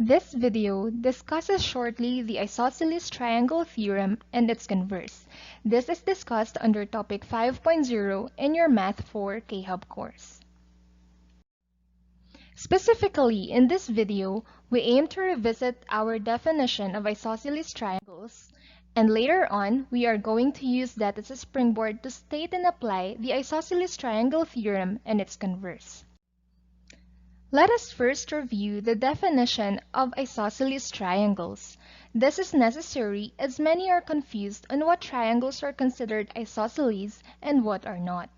This video discusses shortly the isosceles triangle theorem and its converse. This is discussed under topic 5.0 in your Math 4 K-Hub course. Specifically, in this video, we aim to revisit our definition of isosceles triangles, and later on, we are going to use that as a springboard to state and apply the isosceles triangle theorem and its converse. Let us first review the definition of isosceles triangles. This is necessary as many are confused on what triangles are considered isosceles and what are not.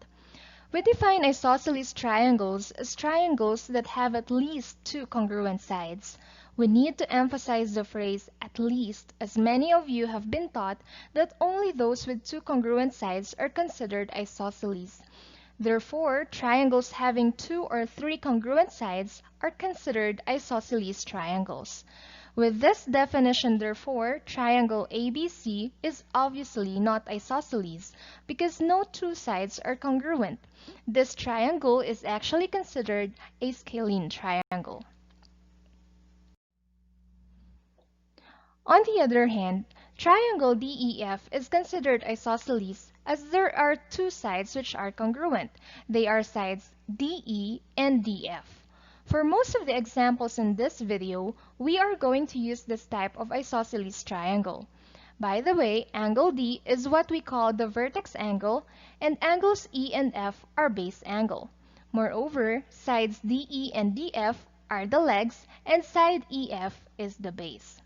We define isosceles triangles as triangles that have at least two congruent sides. We need to emphasize the phrase "at least," as many of you have been taught that only those with two congruent sides are considered isosceles. Therefore, triangles having two or three congruent sides are considered isosceles triangles. With this definition, therefore, triangle ABC is obviously not isosceles because no two sides are congruent. This triangle is actually considered a scalene triangle. On the other hand, triangle DEF is considered isosceles as there are two sides which are congruent. They are sides DE and DF. For most of the examples in this video, we are going to use this type of isosceles triangle. By the way, angle D is what we call the vertex angle, and angles E and F are base angle. Moreover, sides DE and DF are the legs, and side EF is the base.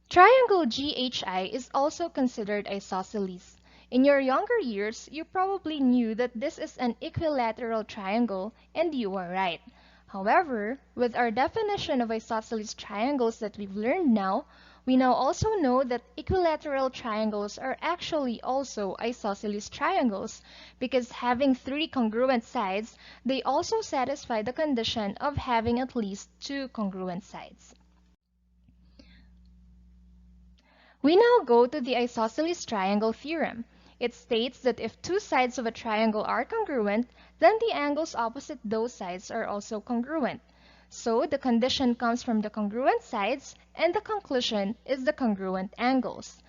Triangle GHI is also considered isosceles. In your younger years, you probably knew that this is an equilateral triangle, and you are right. However, with our definition of isosceles triangles that we've learned now, we now also know that equilateral triangles are actually also isosceles triangles because having three congruent sides, they also satisfy the condition of having at least two congruent sides. We now go to the isosceles triangle theorem. It states that if two sides of a triangle are congruent, then the angles opposite those sides are also congruent. So the condition comes from the congruent sides, and the conclusion is the congruent angles.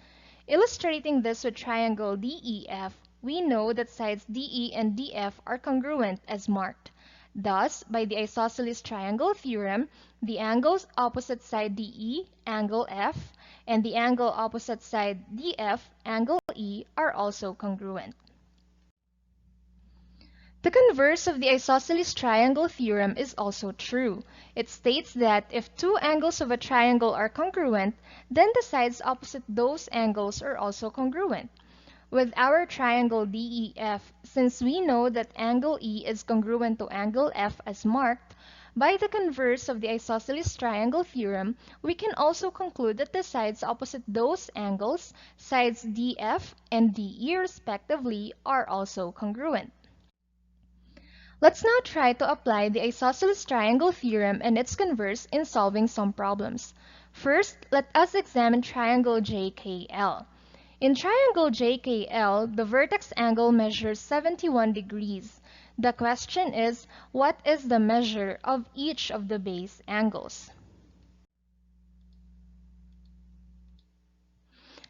Illustrating this with triangle DEF, we know that sides DE and DF are congruent as marked. Thus, by the isosceles triangle theorem, the angles opposite side DE, angle F, and the angle opposite side DF, angle E, are also congruent. The converse of the isosceles triangle theorem is also true. It states that if two angles of a triangle are congruent, then the sides opposite those angles are also congruent. With our triangle DEF, since we know that angle E is congruent to angle F as marked, by the converse of the isosceles triangle theorem, we can also conclude that the sides opposite those angles, sides DF and DE respectively, are also congruent. Let's now try to apply the isosceles triangle theorem and its converse in solving some problems. First, let us examine triangle JKL. In triangle JKL, the vertex angle measures 71 degrees. The question is, what is the measure of each of the base angles?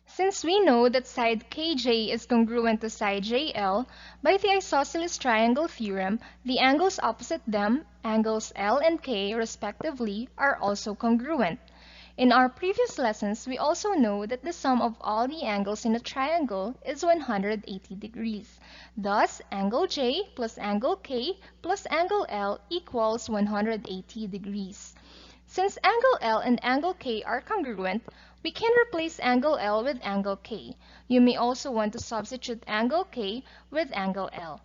Since we know that side KJ is congruent to side JL, by the isosceles triangle theorem, the angles opposite them, angles L and K respectively, are also congruent. In our previous lessons, we also know that the sum of all the angles in a triangle is 180 degrees. Thus, angle J plus angle K plus angle L equals 180 degrees. Since angle L and angle K are congruent, we can replace angle L with angle K. You may also want to substitute angle K with angle L.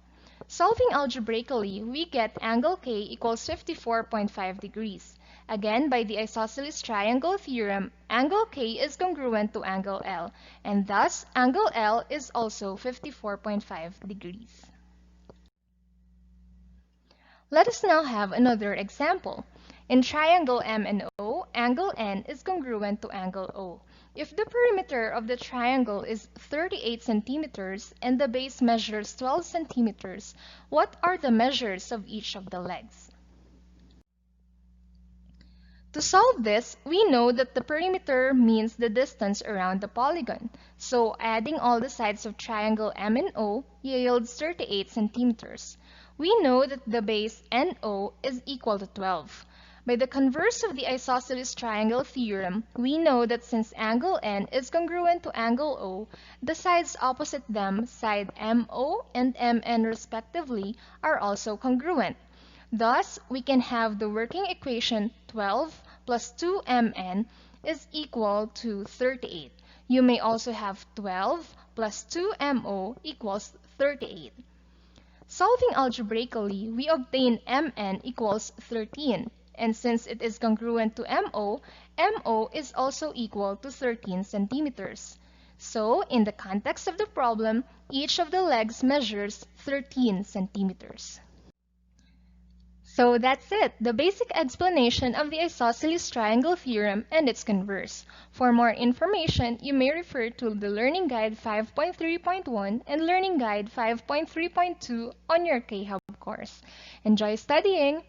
Solving algebraically, we get angle K equals 54.5 degrees. Again, by the isosceles triangle theorem, angle K is congruent to angle L, and thus angle L is also 54.5 degrees. Let us now have another example. In triangle MNO, angle N is congruent to angle O. If the perimeter of the triangle is 38 centimeters and the base measures 12 centimeters, what are the measures of each of the legs? To solve this, we know that the perimeter means the distance around the polygon. So adding all the sides of triangle MNO yields 38 centimeters. We know that the base NO is equal to 12. By the converse of the isosceles triangle theorem, we know that since angle N is congruent to angle O, the sides opposite them, side MO and MN respectively, are also congruent. Thus, we can have the working equation 12 plus 2mn is equal to 38. You may also have 12 plus 2mo equals 38. Solving algebraically, we obtain mn equals 13. And since it is congruent to mo is also equal to 13 centimeters. So, in the context of the problem, each of the legs measures 13 centimeters. So that's it, the basic explanation of the isosceles triangle theorem and its converse. For more information, you may refer to the Learning Guide 5.3.1 and Learning Guide 5.3.2 on your K-Hub course. Enjoy studying!